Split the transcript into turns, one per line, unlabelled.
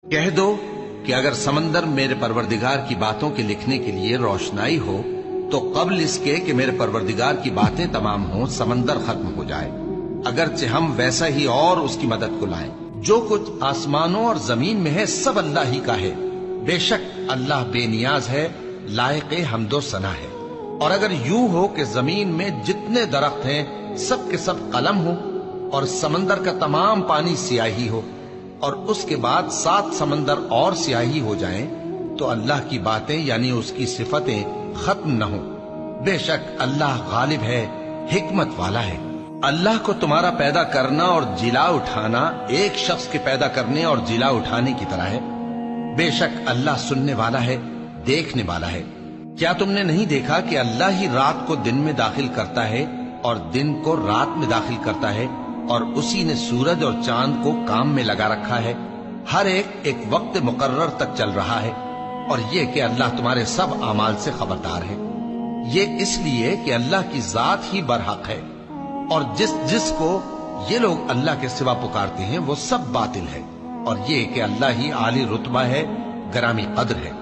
کہہ دو کہ اگر سمندر میرے پروردگار کی باتوں کے لکھنے کے لیے روشنائی ہو تو قبل اس کے کہ میرے پروردگار کی باتیں تمام ہوں سمندر ختم ہو جائے، اگرچہ ہم ویسا ہی اور اس کی مدد کو لائیں۔ جو کچھ آسمانوں اور زمین میں ہے سب اللہ ہی کا ہے، بے شک اللہ بے نیاز ہے، لائق حمد و ثنا ہے۔ اور اگر یوں ہو کہ زمین میں جتنے درخت ہیں سب کے سب قلم ہو اور سمندر کا تمام پانی سیاہی ہو اور اس کے بعد 7 سمندر اور سیاہی ہو جائیں تو اللہ کی باتیں یعنی اس کی صفتیں ختم نہ ہوں۔ بے شک اللہ غالب ہے، حکمت والا ہے۔ اللہ کو تمہارا پیدا کرنا اور جلا اٹھانا ایک شخص کے پیدا کرنے اور جلا اٹھانے کی طرح ہے۔ بے شک اللہ سننے والا ہے، دیکھنے والا ہے۔ کیا تم نے نہیں دیکھا کہ اللہ ہی رات کو دن میں داخل کرتا ہے اور دن کو رات میں داخل کرتا ہے، اور اسی نے سورج اور چاند کو کام میں لگا رکھا ہے، ہر ایک وقت مقرر تک چل رہا ہے، اور یہ کہ اللہ تمہارے سب اعمال سے خبردار ہے۔ یہ اس لیے کہ اللہ کی ذات ہی برحق ہے، اور جس کو یہ لوگ اللہ کے سوا پکارتے ہیں وہ سب باطل ہے، اور یہ کہ اللہ ہی عالی رتبہ ہے، گرامی قدر ہے۔